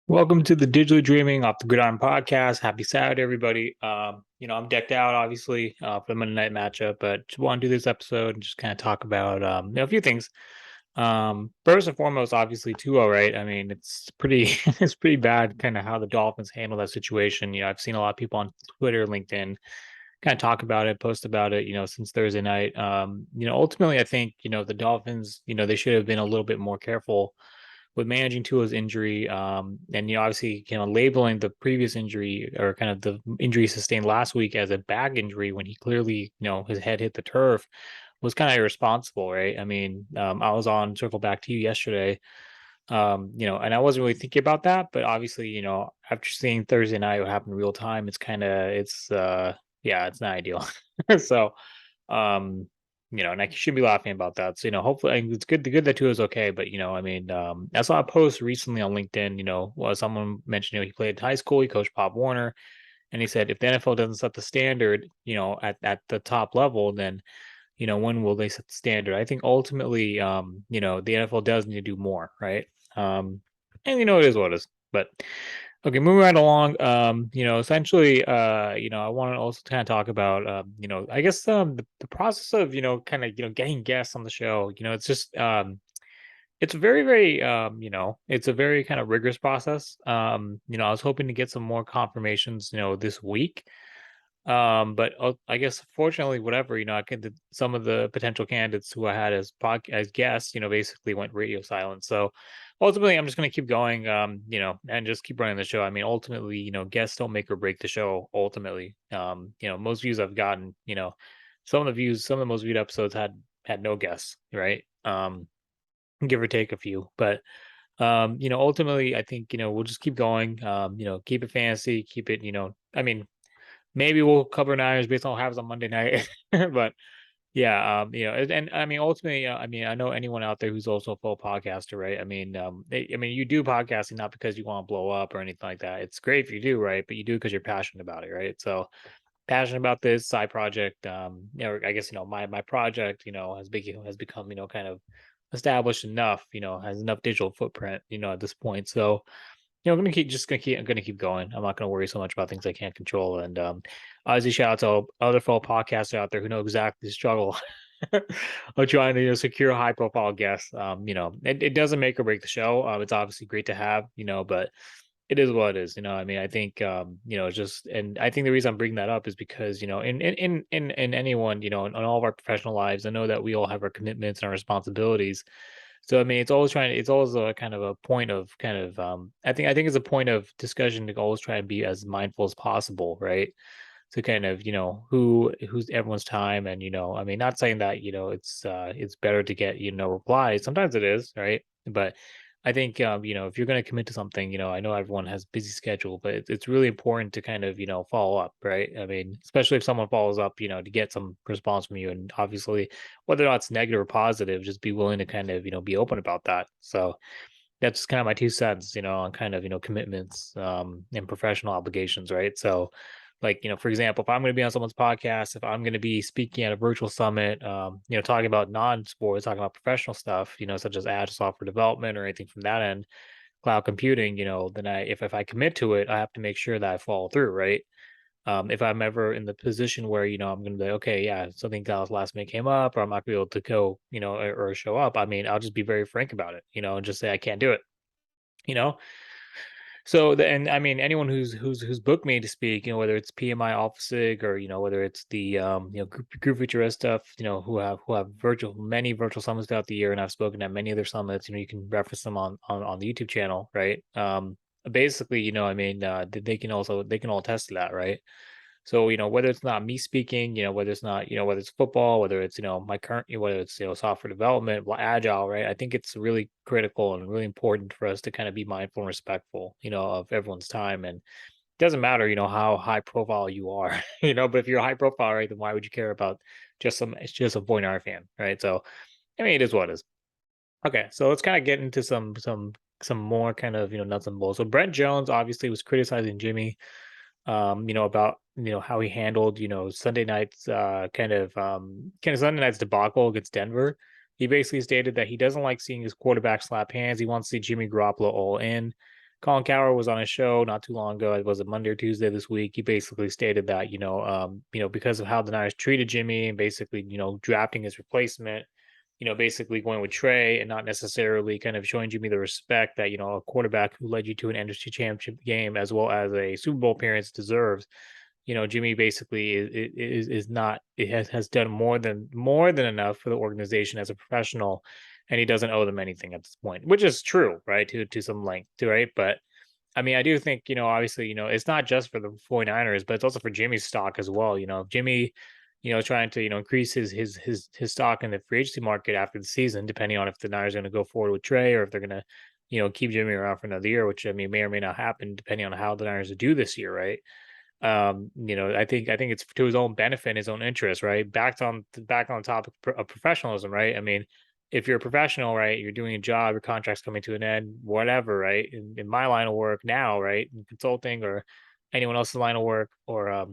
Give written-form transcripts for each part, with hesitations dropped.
Welcome to the Digitally Dreaming Off the Gridiron podcast. Happy Saturday, everybody. I'm decked out obviously for the Monday night matchup, but just want to do this episode and just kind of talk about a few things. First and foremost, obviously Tua, right? I mean, it's pretty it's pretty bad kind of how the Dolphins handle that situation. I've seen a lot of people on Twitter, LinkedIn kind of talk about it, post about it, since Thursday night. Ultimately I think, the Dolphins, they should have been a little bit more careful with managing Tua's injury, and obviously, labeling the previous injury or kind of the injury sustained last week as a back injury when he clearly, his head hit the turf was kind of irresponsible, right? I mean, I was on Circle Back to You yesterday, and I wasn't really thinking about that, but obviously, after seeing Thursday night what happened in real time, yeah, it's not ideal. So, um, and I should be laughing about that. So, hopefully it's good that Tua is okay. But I mean, I saw a post recently on LinkedIn, someone mentioned, he played high school, he coached Pop Warner, and he said if the NFL doesn't set the standard, at the top level, then when will they set the standard? I think ultimately, the NFL does need to do more, right? And it is what it is. But okay, moving right along. Essentially, I want to also kind of talk about, I guess the process of, kind of, getting guests on the show. It's just it's very, very, it's a very kind of rigorous process. I was hoping to get some more confirmations, this week. But I guess fortunately, whatever, I could some of the potential candidates who I had as guests, basically went radio silent. So ultimately, I'm just going to keep going, and just keep running the show. I mean, ultimately, guests don't make or break the show. Ultimately, most views I've gotten, some of the most viewed episodes had no guests, right? Give or take a few, but ultimately, I think we'll just keep going. Keep it fantasy, keep it, I mean. Maybe we'll cover Niners based on what happens on Monday night, but yeah, and I mean, ultimately, I mean, I know anyone out there who's also a full podcaster, right? I mean, I mean, you do podcasting not because you want to blow up or anything like that. It's great if you do, right? But you do because you're passionate about it, right? So passionate about this side project. I guess my project, has become kind of established enough, has enough digital footprint, at this point. So I'm gonna keep going. I'm not gonna worry so much about things I can't control. And obviously shout out to other fellow podcasters out there who know exactly the struggle of trying to secure high profile guests. It doesn't make or break the show. It's obviously great to have, but it is what it is. I mean, I think it's just, and I think the reason I'm bringing that up is because, in anyone, in all of our professional lives, I know that we all have our commitments and our responsibilities. So I mean, it's always a kind of a point of kind of I think it's a point of discussion to always try and be as mindful as possible, right? To kind of, who's everyone's time. And, I mean, not saying that, it's better to get, replies. Sometimes it is, right? But I think if you're going to commit to something, I know everyone has busy schedule, but it's really important to kind of, follow up, right? I mean, especially if someone follows up, to get some response from you. And obviously, whether or not it's negative or positive, just be willing to kind of, be open about that. So that's kind of my 2 cents, on kind of, commitments and professional obligations, right? So like, for example, if I'm going to be on someone's podcast, if I'm going to be speaking at a virtual summit, talking about non-sports, talking about professional stuff, such as ad software development or anything from that end, cloud computing, then if I commit to it, I have to make sure that I follow through, right? If I'm ever in the position where, I'm going to be like, okay, yeah, something else last minute came up, or I'm not going to be able to go, or show up. I mean, I'll just be very frank about it, and just say I can't do it, you know? So and I mean anyone who's booked me to speak, whether it's PMI OfficeSig or whether it's the group futurist stuff, who have many virtual summits throughout the year, and I've spoken at many other summits. You can reference them on the YouTube channel, right? Basically, I mean, they can all attest to that, right? So, whether it's not me speaking, whether it's not, whether it's football, whether it's, my current, whether it's, software development, agile, right? I think it's really critical and really important for us to kind of be mindful and respectful, of everyone's time. And it doesn't matter, how high profile you are, but if you're high profile, right, then why would you care about it's just a Boy Nara fan, right? So, I mean, it is what it is. Okay, so let's kind of get into some more kind of nuts and bolts. So Brett Jones obviously was criticizing Jimmy, about how he handled Sunday night's kind of Sunday night's debacle against Denver. He basically stated that he doesn't like seeing his quarterback slap hands. He wants to see Jimmy Garoppolo all in. Colin Cowherd was on a show not too long ago. It was a Monday or Tuesday this week. He basically stated that because of how the Niners treated Jimmy and basically drafting his replacement, basically going with Trey and not necessarily kind of showing Jimmy the respect that a quarterback who led you to an NFC Championship game as well as a Super Bowl appearance deserves. Jimmy basically is not it has done more than enough for the organization as a professional, and he doesn't owe them anything at this point, which is true, right? To some length, right? But I mean, I do think, obviously, it's not just for the 49ers, but it's also for Jimmy's stock as well. Jimmy, trying to, increase his stock in the free agency market after the season, depending on if the Niners are going to go forward with Trey or if they're going to, keep Jimmy around for another year, which I mean may or may not happen depending on how the Niners do this year, right? I think it's to his own benefit, his own interest, right? Back on topic of professionalism, right? I mean, if you're a professional, right, you're doing a job, your contract's coming to an end, whatever, right? In my line of work now, right, in consulting or anyone else's line of work, or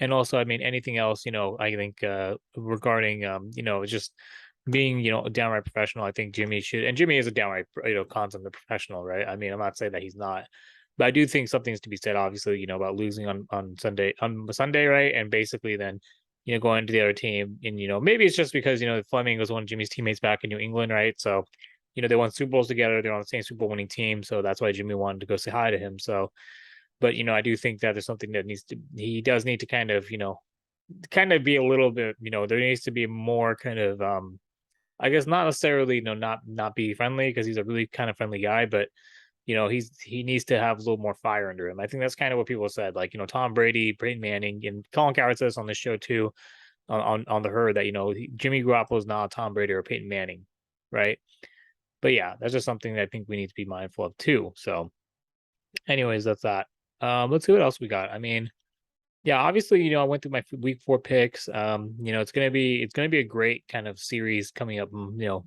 and also, I mean, anything else, I think regarding just being, a downright professional, I think Jimmy should, and Jimmy is a downright, consummate professional, right? I mean, I'm not saying that he's not, but I do think something's to be said, obviously, about losing on Sunday, right? And basically then, going to the other team, and maybe it's just because Fleming was one of Jimmy's teammates back in New England, right? So, they won Super Bowls together, they're on the same Super Bowl winning team, so that's why Jimmy wanted to go say hi to him. So, but I do think that there's something that he does need to kind of be a little bit, there needs to be more kind of I guess not necessarily, not be friendly because he's a really kind of friendly guy, but he needs to have a little more fire under him. I think that's kind of what people said, like Tom Brady, Peyton Manning, and Colin Cowherd says on this show too, on the herd that Jimmy Garoppolo is not Tom Brady or Peyton Manning, right? But yeah, that's just something that I think we need to be mindful of too. So, anyways, that's that. Let's see what else we got. I mean, yeah, obviously, I went through my week 4 picks. It's gonna be a great kind of series coming up.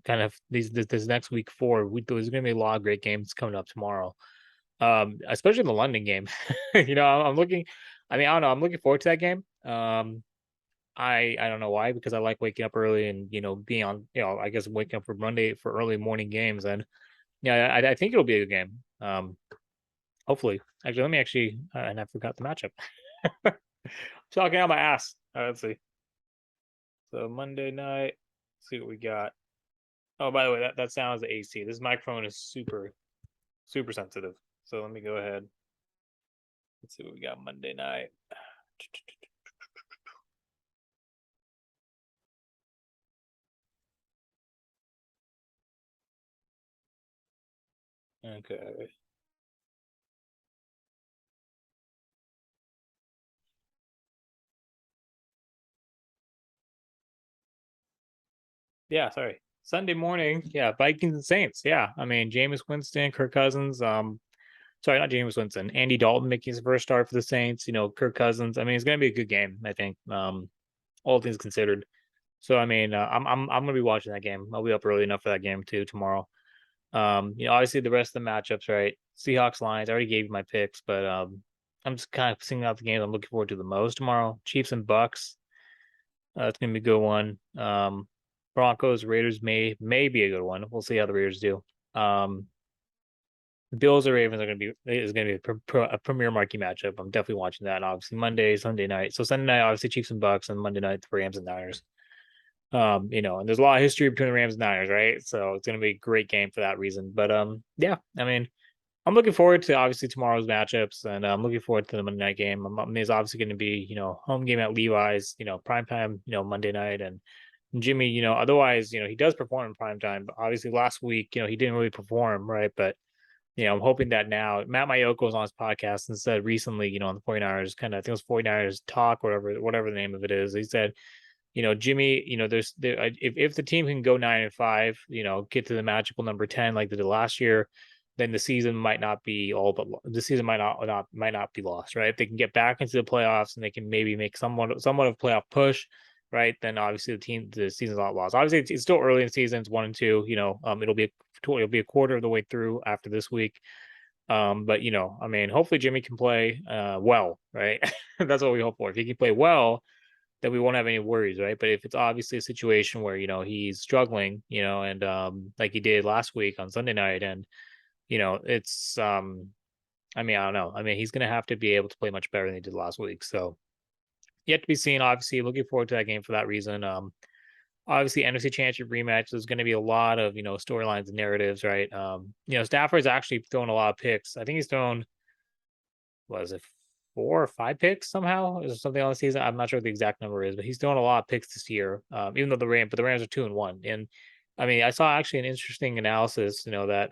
Kind of this next week 4. There's gonna be a lot of great games coming up tomorrow. Especially the London game. I'm looking. I mean, I don't know. I'm looking forward to that game. I don't know why, because I like waking up early and being on. I guess waking up for Monday for early morning games, and yeah, I think it'll be a good game. Hopefully, actually, let me actually, and I forgot the matchup. Talking out my ass. All right, let's see. So Monday night, let's see what we got. Oh, by the way, that sounds the AC. This microphone is super, super sensitive. So let me go ahead. Let's see what we got Monday night. Okay. Yeah, sorry. Sunday morning. Yeah, Vikings and Saints. Yeah. I mean, Jameis Winston, Kirk Cousins. Sorry, not Jameis Winston. Andy Dalton making his first start for the Saints. Kirk Cousins. I mean, it's gonna be a good game, I think. All things considered. So I mean, I'm gonna be watching that game. I'll be up early enough for that game too tomorrow. Obviously the rest of the matchups, right? Seahawks, Lions. I already gave you my picks, but I'm just kind of singing out the games I'm looking forward to the most tomorrow. Chiefs and Bucks. It's gonna be a good one. Broncos, Raiders may be a good one. We'll see how the Raiders do. Bills or Ravens are gonna be a premier marquee matchup. I'm definitely watching that. And obviously Monday, Sunday night. So Sunday night, obviously Chiefs and Bucks, and Monday night the Rams and Niners. And there's a lot of history between the Rams and Niners, right? So it's gonna be a great game for that reason. But yeah, I mean, I'm looking forward to obviously tomorrow's matchups, and I'm looking forward to the Monday night game. It's obviously going to be home game at Levi's, prime time, Monday night, and Jimmy, otherwise, he does perform in prime time. But obviously, last week, he didn't really perform, right? But I'm hoping that now Matt Mayoko was on his podcast and said recently, on the 49ers, kind of, I think it was 49ers talk, whatever the name of it is. He said, Jimmy, if the team can go 9-5, get to the magical number 10 like they did last year, then the season might not be all but the season might not be lost, right? If they can get back into the playoffs and they can maybe make somewhat of playoff push, right? Then obviously the season's not lost. Obviously, it's still early in the season. It's 1-2. It'll be a quarter of the way through after this week. But I mean, hopefully Jimmy can play well, right? That's what we hope for. If he can play well, then we won't have any worries, right? But if it's obviously a situation where he's struggling, and like he did last week on Sunday night, and it's I mean, I don't know. I mean, he's going to have to be able to play much better than he did last week. So yet to be seen. Obviously, looking forward to that game for that reason. Obviously, NFC Championship rematch. There's going to be a lot of storylines and narratives, right? Stafford's actually thrown a lot of picks. I think he's thrown was it 4 or 5 picks somehow or something on the season. I'm not sure what the exact number is, but he's thrown a lot of picks this year. Even though the Rams are 2-1, and I mean, I saw actually an interesting analysis. That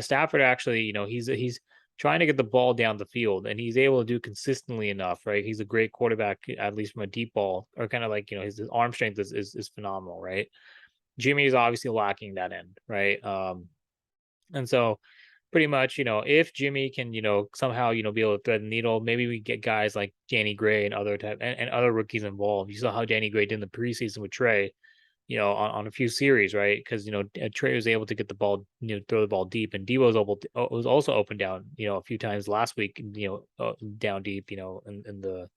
Stafford actually, he's trying to get the ball down the field, and he's able to do consistently enough, right? He's a great quarterback, at least from a deep ball, or kind of like his arm strength is phenomenal, right? Jimmy is obviously lacking that end, right? And so pretty much, if Jimmy can, somehow, be able to thread the needle, maybe we get guys like Danny Gray and and other rookies involved. You saw how Danny Gray did in the preseason with Trey, on a few series, right? Because Trey was able to get the ball, throw the ball deep, and Debo was also open down, a few times last week, down deep, in the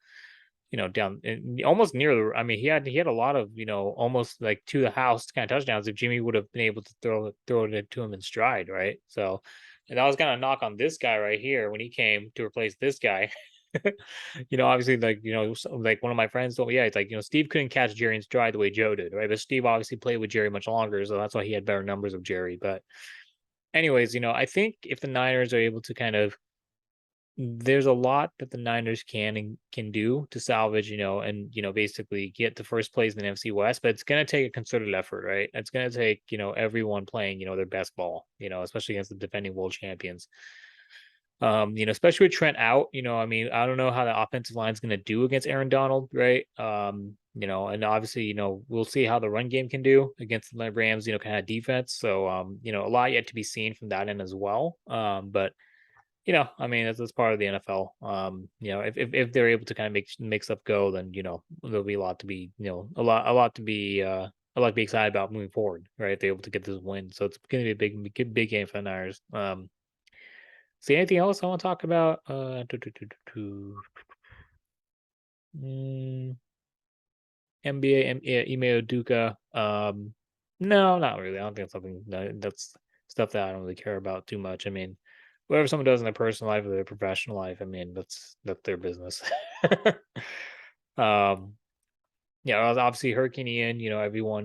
down and almost near the. I mean, he had a lot of almost like to the house kind of touchdowns if Jimmy would have been able to throw it to him in stride, right? So, and that was kind of knock on this guy right here when he came to replace this guy. Obviously, like like one of my friends told me, yeah, it's like Steve couldn't catch Jerry in stride the way Joe did, right? But Steve obviously played with Jerry much longer, so that's why he had better numbers of Jerry. But anyways, I think if the Niners are able to kind of there's a lot that the Niners can do to salvage, and basically get to first place in the NFC West, but it's going to take a concerted effort, right? It's going to take everyone playing their best ball, especially against the defending world champions. Especially with Trent out, I mean, I don't know how the offensive line is going to do against Aaron Donald, right? And obviously, we'll see how the run game can do against the Rams, kind of defense. So, a lot yet to be seen from that end as well. But I mean, that's part of the NFL. If they're able to kind of make stuff go, then there'll be a lot to be a lot to be excited about moving forward, right? If they're able to get this win, so it's going to be a big game for the Niners. See anything else I want to talk about? NBA, Ime Udoka. No, not really. I don't think it's something that's stuff that I don't really care about too much. I mean, whatever someone does in their personal life or their professional life, I mean, that's their business. Obviously Hurricane Ian, everyone,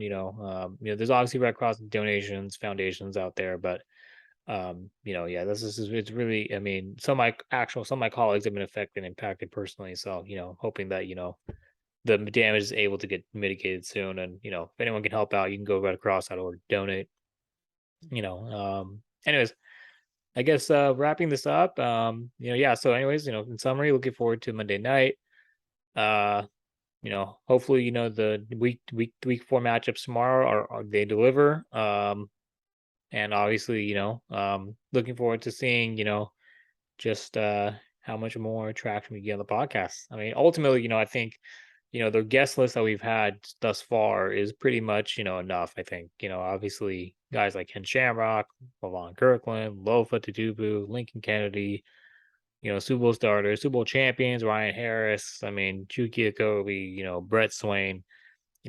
there's obviously Red Cross donations, foundations out there, but yeah, it's really, I mean, some of my colleagues have been affected and impacted personally. So, hoping that, the damage is able to get mitigated soon. And, if anyone can help out, you can go redcross.org, donate, anyways, I guess wrapping this up, yeah. So anyways, in summary, looking forward to Monday night. Hopefully, the week 4 matchups tomorrow are they deliver. And obviously, looking forward to seeing, just how much more traction we get on the podcast. I mean, ultimately, I think, the guest list that we've had thus far is pretty much, enough. I think, obviously guys like Ken Shamrock, Levon Kirkland, Lofa Tatubu, Lincoln Kennedy, Super Bowl starters, Super Bowl champions, Ryan Harris. I mean, Chukia Kobe, Brett Swain.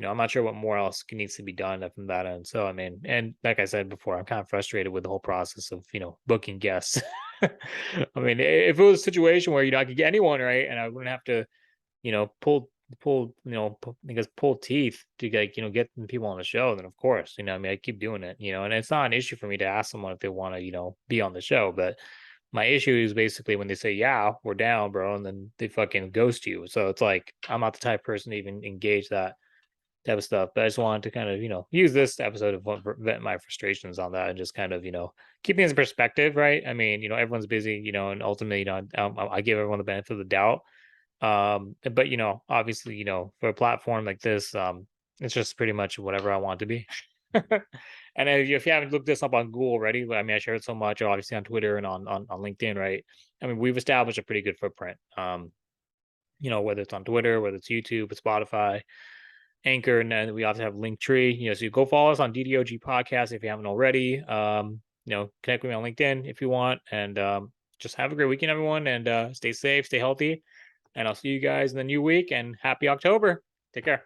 I'm not sure what more else needs to be done from that end. So, I mean, and like I said before, I'm kind of frustrated with the whole process of, booking guests. I mean, if it was a situation where, I could get anyone, right, and I wouldn't have to, pull teeth to get people on the show, then of course, I mean, I keep doing it, and it's not an issue for me to ask someone if they want to, be on the show. But my issue is basically when they say, yeah, we're down, bro, and then they fucking ghost you. So it's like, I'm not the type of person to even engage that type of stuff. But I just wanted to kind of, use this episode of vent my frustrations on that and just kind of, keep things in perspective, right? I mean, everyone's busy, and ultimately, I give everyone the benefit of the doubt. But obviously, for a platform like this, it's just pretty much whatever I want to be. And if you haven't looked this up on Google already, I mean, I share it so much, obviously on Twitter and on LinkedIn, right? I mean, we've established a pretty good footprint. Whether it's on Twitter, whether it's YouTube, Spotify, Anchor, and then we also have Linktree. So you go follow us on DDOG Podcast if you haven't already. Connect with me on LinkedIn if you want, and just have a great weekend, everyone, and stay safe, stay healthy, and I'll see you guys in the new week. And happy October. Take care.